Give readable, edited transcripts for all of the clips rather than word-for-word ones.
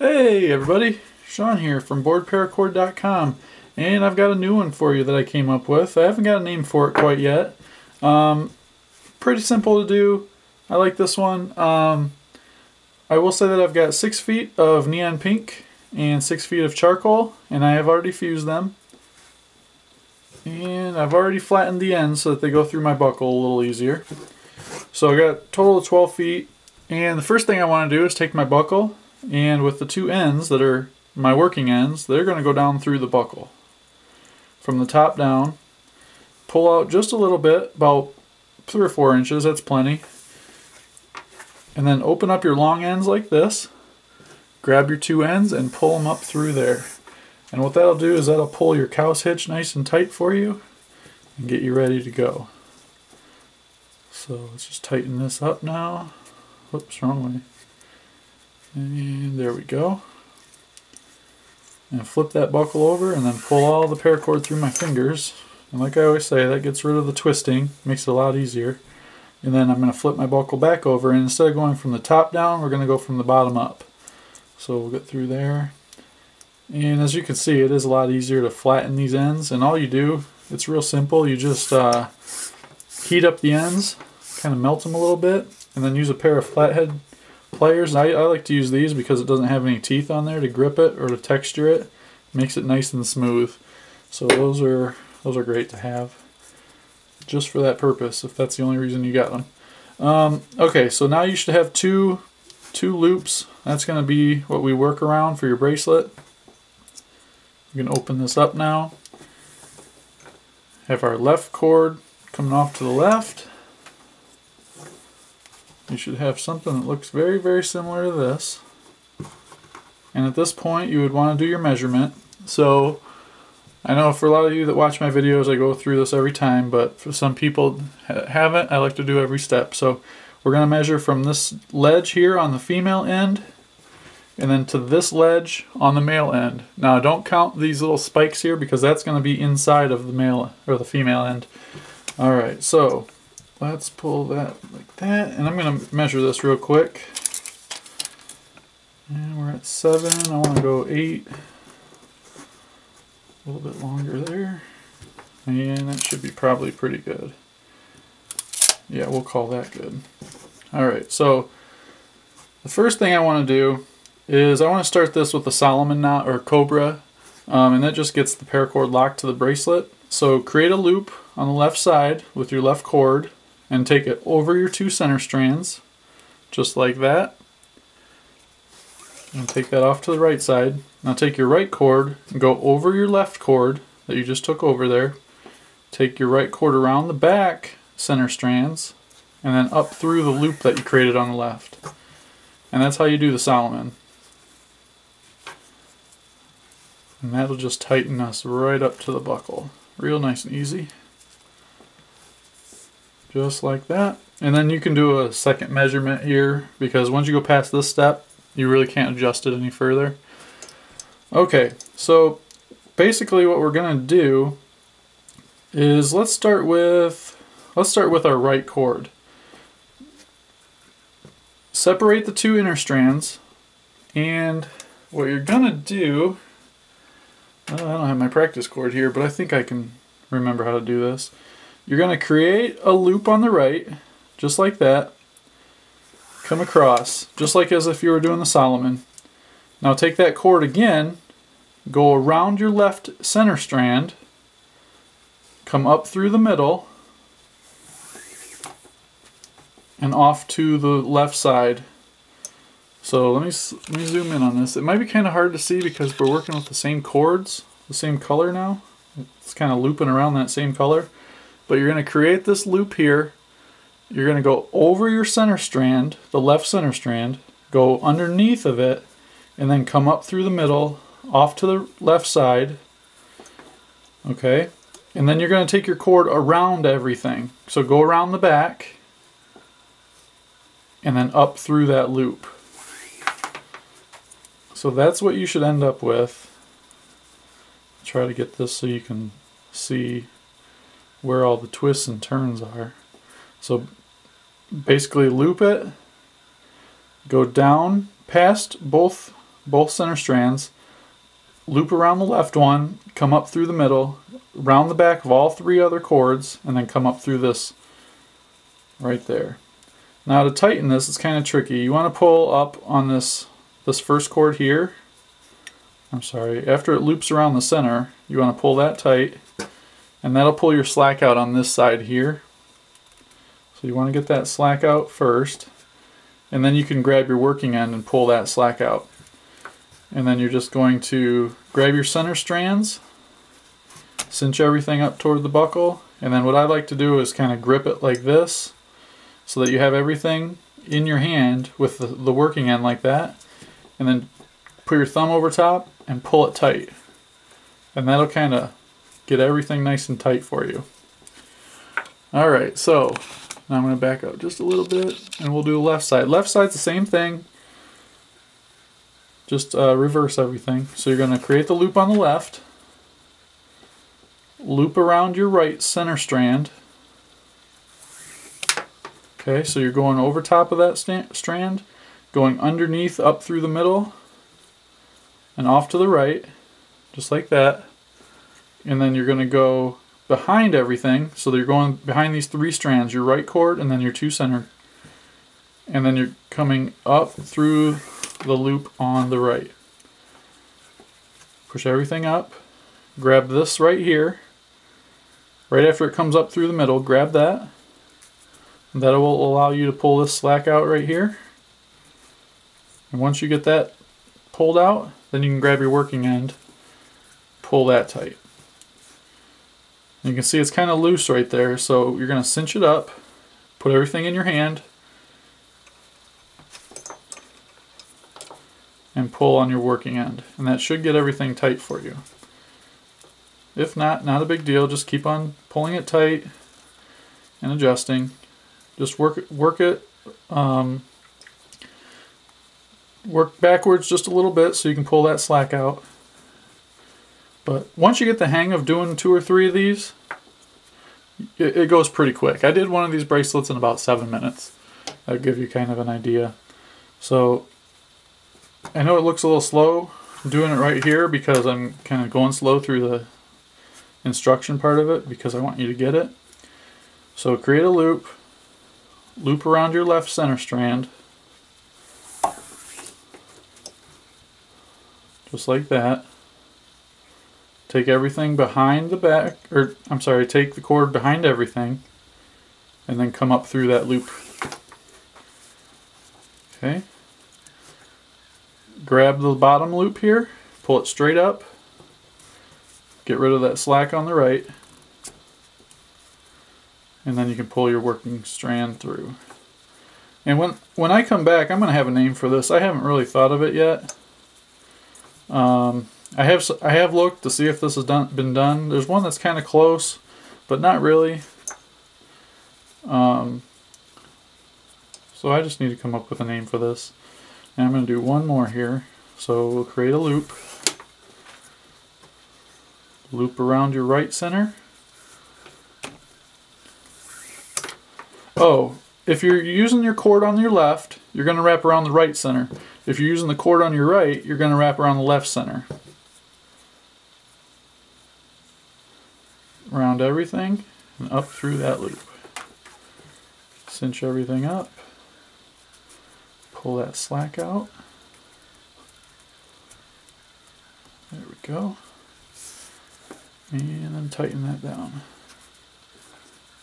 Hey everybody, Sean here from BoredParacord.com, and I've got a new one for you that I came up with. I haven't got a name for it quite yet. Pretty simple to do. I like this one. I will say that I've got 6 feet of neon pink and 6 feet of charcoal, and I have already fused them. And I've already flattened the ends so that they go through my buckle a little easier. So I got a total of 12 feet, and the first thing I want to do is take my buckle, and with the two ends that are my working ends, they're going to go down through the buckle. From the top down, pull out just a little bit, about 3 or 4 inches, that's plenty. And then open up your long ends like this, grab your two ends and pull them up through there. And what that'll do is that'll pull your cow's hitch nice and tight for you and get you ready to go. So let's just tighten this up now. Whoops, wrong way. And there we go. And flip that buckle over and then pull all the paracord through my fingers. And like I always say, that gets rid of the twisting, makes it a lot easier. And then I'm going to flip my buckle back over, and instead of going from the top down, we're going to go from the bottom up. So we'll get through there. And as you can see, it is a lot easier to flatten these ends. And all you do, it's real simple, you just heat up the ends, kind of melt them a little bit, and then use a pair of flathead pliers. I like to use these because it doesn't have any teeth on there to grip it or to texture it. Makes it nice and smooth. So those are great to have just for that purpose, if that's the only reason you got them. Okay, so now you should have two loops. That's going to be what we work around for your bracelet. You can open this up now. Have our left cord coming off to the left. You should have something that looks very, very similar to this. And at this point, you would want to do your measurement. So, I know for a lot of you that watch my videos, I go through this every time, but for some people haven't, I like to do every step. So, we're going to measure from this ledge here on the female end, and then to this ledge on the male end. Now, don't count these little spikes here because that's going to be inside of the male or the female end. Alright, so let's pull that like that, and I'm going to measure this real quick. And we're at 7, I want to go 8. A little bit longer there. And that should be probably pretty good. Yeah, we'll call that good. Alright, so the first thing I want to do is I want to start this with a Solomon knot or Cobra, and that just gets the paracord locked to the bracelet. So create a loop on the left side with your left cord and take it over your 2 center strands, just like that. And take that off to the right side. Now take your right cord and go over your left cord that you just took over there. Take your right cord around the back center strands and then up through the loop that you created on the left. And that's how you do the Solomon. And that'll just tighten us right up to the buckle. Real nice and easy. Just like that. And then you can do a second measurement here because once you go past this step, you really can't adjust it any further. Okay, so basically what we're going to do is let's start with our right cord. Separate the 2 inner strands, and what you're going to do, I don't have my practice cord here, but I think I can remember how to do this. You're going to create a loop on the right, just like that. Come across, just like as if you were doing the Solomon. Now take that cord again, go around your left center strand, come up through the middle, and off to the left side. So let me zoom in on this. It might be kind of hard to see because we're working with the same cords, the same color now. It's kind of looping around that same color. But you're going to create this loop here. You're going to go over your center strand, the left center strand, go underneath of it, and then come up through the middle, off to the left side. Okay? And then you're going to take your cord around everything. So go around the back, and then up through that loop. So that's what you should end up with. Try to get this so you can see where all the twists and turns are. So basically loop it, go down past both both center strands, loop around the left one, come up through the middle, round the back of all 3 other cords, and then come up through this right there. Now to tighten this, it's kind of tricky. You want to pull up on this first cord here. I'm sorry, after it loops around the center, you want to pull that tight, and that'll pull your slack out on this side here. So you want to get that slack out first, and then you can grab your working end and pull that slack out. And then you're just going to grab your center strands, cinch everything up toward the buckle, and then what I like to do is kind of grip it like this so that you have everything in your hand with the working end like that, and then put your thumb over top and pull it tight. And that'll kind of get everything nice and tight for you. Alright, so now I'm going to back up just a little bit and we'll do the left side. Left side's the same thing, just reverse everything. So you're going to create the loop on the left, loop around your right center strand. Okay, so you're going over top of that strand, going underneath up through the middle, and off to the right, just like that. And then you're going to go behind everything, so that you're going behind these 3 strands, your right cord and then your 2 center. And then you're coming up through the loop on the right. Push everything up, grab this right here. Right after it comes up through the middle, grab that. That will allow you to pull this slack out right here. And once you get that pulled out, then you can grab your working end, pull that tight. You can see it's kind of loose right there, so you're going to cinch it up, put everything in your hand, and pull on your working end. And that should get everything tight for you. If not, not a big deal, just keep on pulling it tight and adjusting. Just work it, work backwards just a little bit so you can pull that slack out. But once you get the hang of doing 2 or 3 of these, it goes pretty quick. I did one of these bracelets in about 7 minutes. That'll give you kind of an idea. So I know it looks a little slow doing it right here because I'm kind of going slow through the instruction part of it because I want you to get it. So create a loop. Loop around your left center strand, just like that. Take everything behind the back, or I'm sorry, take the cord behind everything, and then come up through that loop. Okay. Grab the bottom loop here, pull it straight up, get rid of that slack on the right, and then you can pull your working strand through. And when I come back, I'm going to have a name for this. I haven't really thought of it yet. I have looked to see if this has been done. There's one that's kind of close, but not really. So I just need to come up with a name for this. And I'm going to do one more here. So we'll create a loop. Loop around your right center. Oh, if you're using your cord on your left, you're going to wrap around the right center. If you're using the cord on your right, you're going to wrap around the left center. Around everything and up through that loop. Cinch everything up. Pull that slack out. There we go. And then tighten that down.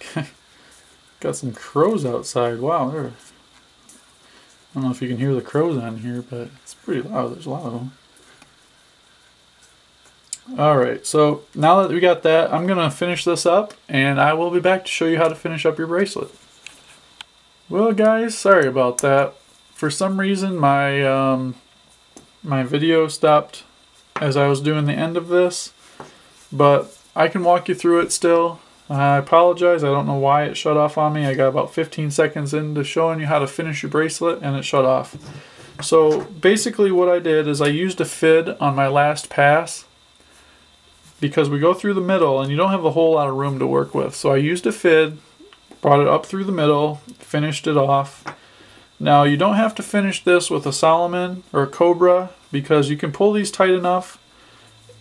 Okay. Got some crows outside. Wow, I don't know if you can hear the crows on here, but it's pretty loud. There's a lot of them. Alright, so now that we got that, I'm going to finish this up, and I will be back to show you how to finish up your bracelet. Well guys, sorry about that. For some reason my my video stopped as I was doing the end of this, but I can walk you through it still. I apologize, I don't know why it shut off on me. I got about 15 seconds into showing you how to finish your bracelet and it shut off. So basically what I did is I used a fid on my last pass because we go through the middle and you don't have a whole lot of room to work with. So I used a fid, brought it up through the middle, finished it off. Now you don't have to finish this with a Solomon or a Cobra because you can pull these tight enough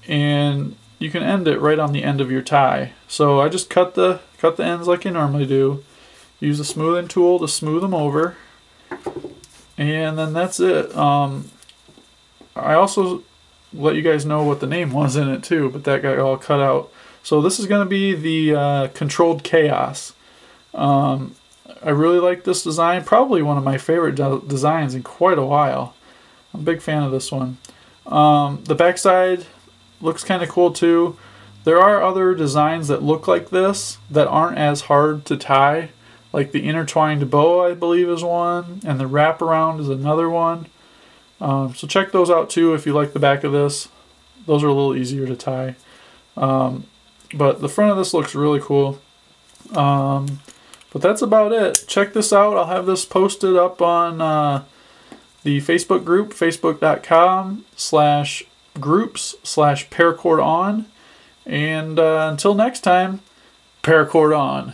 and you can end it right on the end of your tie. So I just cut the ends like I normally do. Use the smoothing tool to smooth them over. And then that's it. I also let you guys know what the name was in it too, but that got all cut out. So this is going to be the Controlled Chaos. I really like this design. Probably one of my favorite designs in quite a while. I'm a big fan of this one. The backside looks kind of cool too. There are other designs that look like this that aren't as hard to tie. Like the intertwined bow, I believe, is one, and the wraparound is another one. So check those out too if you like the back of this. Those are a little easier to tie. But the front of this looks really cool. But that's about it. Check this out. I'll have this posted up on the Facebook group, facebook.com/groups/paracord on. And until next time, paracord on.